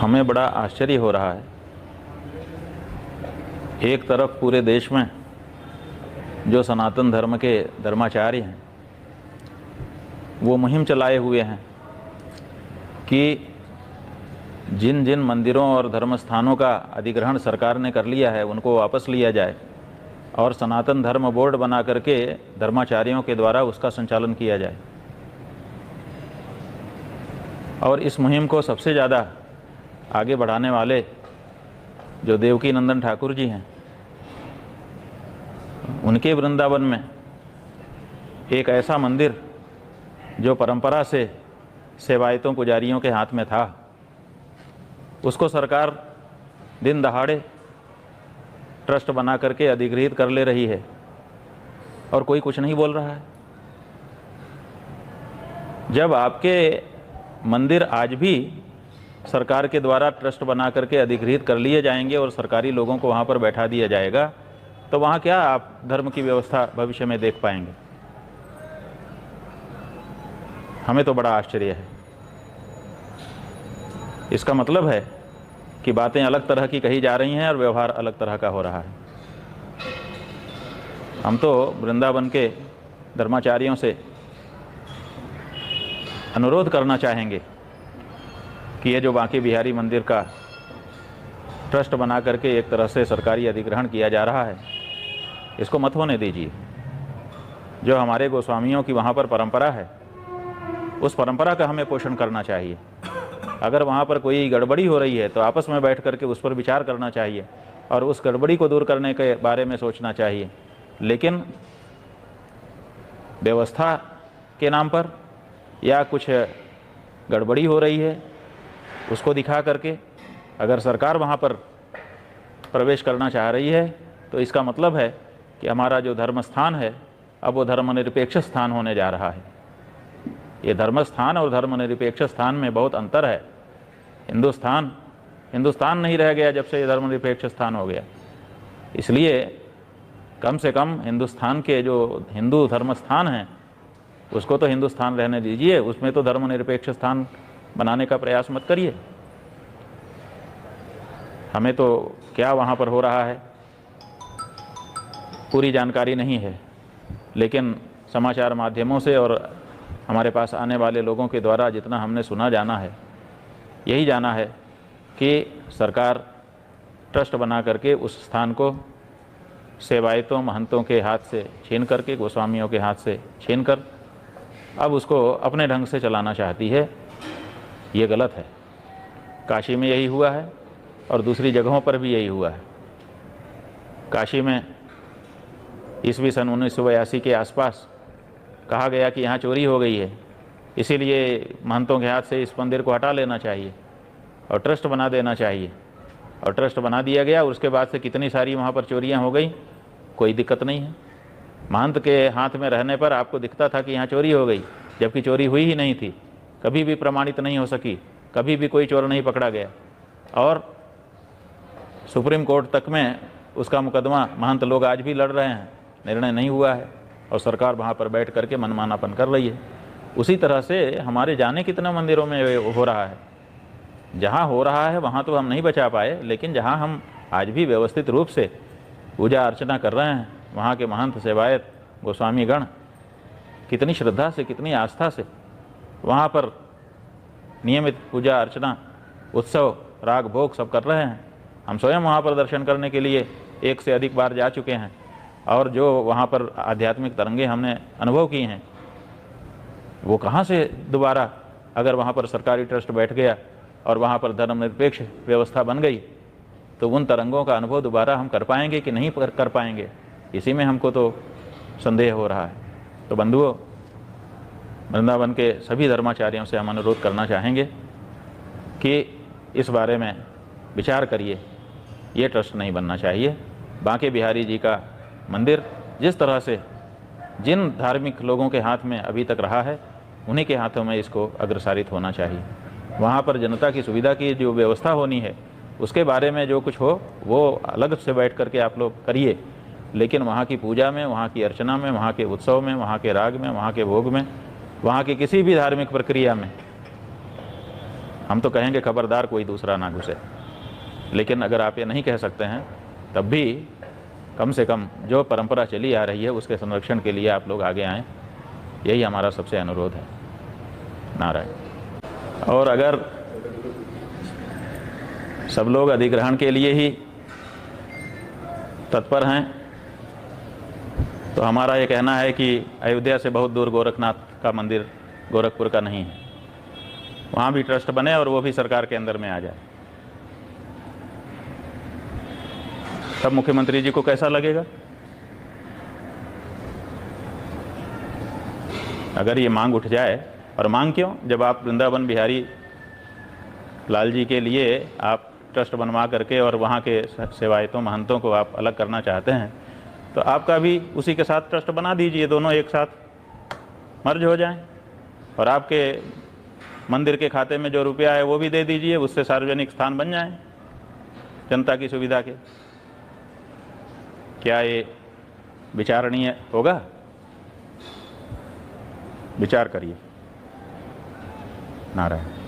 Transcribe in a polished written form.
हमें बड़ा आश्चर्य हो रहा है। एक तरफ पूरे देश में जो सनातन धर्म के धर्माचार्य हैं वो मुहिम चलाए हुए हैं कि जिन जिन मंदिरों और धर्म स्थानों का अधिग्रहण सरकार ने कर लिया है उनको वापस लिया जाए और सनातन धर्म बोर्ड बना करके धर्माचार्यों के द्वारा उसका संचालन किया जाए। और इस मुहिम को सबसे ज़्यादा आगे बढ़ाने वाले जो देवकी नंदन ठाकुर जी हैं, उनके वृंदावन में एक ऐसा मंदिर जो परंपरा से सेवायतों पुजारियों के हाथ में था, उसको सरकार दिन दहाड़े ट्रस्ट बना करके अधिग्रहित कर ले रही है और कोई कुछ नहीं बोल रहा है। जब आपके मंदिर आज भी सरकार के द्वारा ट्रस्ट बना करके अधिग्रहित कर लिए जाएंगे और सरकारी लोगों को वहाँ पर बैठा दिया जाएगा, तो वहाँ क्या आप धर्म की व्यवस्था भविष्य में देख पाएंगे? हमें तो बड़ा आश्चर्य है। इसका मतलब है कि बातें अलग तरह की कही जा रही हैं और व्यवहार अलग तरह का हो रहा है। हम तो वृंदावन के धर्माचार्यों से अनुरोध करना चाहेंगे कि ये जो बांके बिहारी मंदिर का ट्रस्ट बना करके एक तरह से सरकारी अधिग्रहण किया जा रहा है, इसको मत होने दीजिए। जो हमारे गोस्वामियों की वहाँ पर परंपरा है, उस परंपरा का हमें पोषण करना चाहिए। अगर वहाँ पर कोई गड़बड़ी हो रही है तो आपस में बैठ करके उस पर विचार करना चाहिए और उस गड़बड़ी को दूर करने के बारे में सोचना चाहिए। लेकिन व्यवस्था के नाम पर या कुछ गड़बड़ी हो रही है उसको दिखा करके अगर सरकार वहाँ पर प्रवेश करना चाह रही है, तो इसका मतलब है कि हमारा जो धर्म स्थान है अब वो धर्मनिरपेक्ष स्थान होने जा रहा है। ये धर्म स्थान और धर्मनिरपेक्ष स्थान में बहुत अंतर है। हिंदुस्तान नहीं रह गया जब से ये धर्मनिरपेक्ष स्थान हो गया। इसलिए कम से कम हिंदुस्तान के जो हिंदू धर्म स्थान हैं उसको तो हिंदुस्तान रहने दीजिए, उसमें तो धर्मनिरपेक्ष स्थान बनाने का प्रयास मत करिए। हमें तो क्या वहाँ पर हो रहा है पूरी जानकारी नहीं है, लेकिन समाचार माध्यमों से और हमारे पास आने वाले लोगों के द्वारा जितना हमने सुना जाना है, यही जाना है कि सरकार ट्रस्ट बना करके उस स्थान को सेवायतों महंतों के हाथ से छीन करके, गोस्वामियों के हाथ से छीन कर अब उसको अपने ढंग से चलाना चाहती है। ये गलत है। काशी में यही हुआ है और दूसरी जगहों पर भी यही हुआ है। काशी में ईस्वी सन 1982 के आसपास कहा गया कि यहाँ चोरी हो गई है, इसीलिए महंतों के हाथ से इस मंदिर को हटा लेना चाहिए और ट्रस्ट बना देना चाहिए। और ट्रस्ट बना दिया गया। उसके बाद से कितनी सारी वहाँ पर चोरियाँ हो गई, कोई दिक्कत नहीं है। महंत के हाथ में रहने पर आपको दिखता था कि यहाँ चोरी हो गई, जबकि चोरी हुई ही नहीं थी, कभी भी प्रमाणित नहीं हो सकी, कभी भी कोई चोर नहीं पकड़ा गया। और सुप्रीम कोर्ट तक में उसका मुकदमा महंत लोग आज भी लड़ रहे हैं, निर्णय नहीं हुआ है और सरकार वहाँ पर बैठ करके मनमानापन कर रही है। उसी तरह से हमारे जाने कितने मंदिरों में हो रहा है। जहाँ हो रहा है वहाँ तो हम नहीं बचा पाए, लेकिन जहाँ हम आज भी व्यवस्थित रूप से पूजा अर्चना कर रहे हैं, वहाँ के महंत सेवायत गोस्वामी गण कितनी श्रद्धा से, कितनी आस्था से वहाँ पर नियमित पूजा अर्चना, उत्सव, राग भोग सब कर रहे हैं। हम स्वयं वहाँ पर दर्शन करने के लिए एक से अधिक बार जा चुके हैं और जो वहाँ पर आध्यात्मिक तरंगे हमने अनुभव की हैं, वो कहाँ से दोबारा, अगर वहाँ पर सरकारी ट्रस्ट बैठ गया और वहाँ पर धर्मनिरपेक्ष व्यवस्था बन गई, तो उन तरंगों का अनुभव दोबारा हम कर पाएंगे कि नहीं कर पाएंगे, इसी में हमको तो संदेह हो रहा है। तो बंधुओं, वृंदावन के सभी धर्माचार्यों से हम अनुरोध करना चाहेंगे कि इस बारे में विचार करिए। ये ट्रस्ट नहीं बनना चाहिए। बांके बिहारी जी का मंदिर जिस तरह से जिन धार्मिक लोगों के हाथ में अभी तक रहा है, उन्हीं के हाथों में इसको अग्रसारित होना चाहिए। वहाँ पर जनता की सुविधा की जो व्यवस्था होनी है, उसके बारे में जो कुछ हो वो अलग से बैठ करके आप लोग करिए, लेकिन वहाँ की पूजा में, वहाँ की अर्चना में, वहाँ के उत्सव में, वहाँ के राग में, वहाँ के भोग में, वहाँ की किसी भी धार्मिक प्रक्रिया में हम तो कहेंगे खबरदार कोई दूसरा ना घुसे, लेकिन अगर आप ये नहीं कह सकते हैं तब भी कम से कम जो परंपरा चली आ रही है उसके संरक्षण के लिए आप लोग आगे आएँ, यही हमारा सबसे अनुरोध है। नारायण। और अगर सब लोग अधिग्रहण के लिए ही तत्पर हैं तो हमारा ये कहना है कि अयोध्या से बहुत दूर गोरखनाथ का मंदिर गोरखपुर का नहीं है, वहाँ भी ट्रस्ट बने और वो भी सरकार के अंदर में आ जाए। तब मुख्यमंत्री जी को कैसा लगेगा? अगर ये मांग उठ जाए, और मांग क्यों, जब आप वृंदावन बिहारी लाल जी के लिए आप ट्रस्ट बनवा करके और वहाँ के सेवायतों महंतों को आप अलग करना चाहते हैं, तो आपका भी उसी के साथ ट्रस्ट बना दीजिए, दोनों एक साथ मर्ज हो जाएं, और आपके मंदिर के खाते में जो रुपया है वो भी दे दीजिए, उससे सार्वजनिक स्थान बन जाएं जनता की सुविधा के। क्या ये विचारणीय होगा? विचार करिए। नारायण।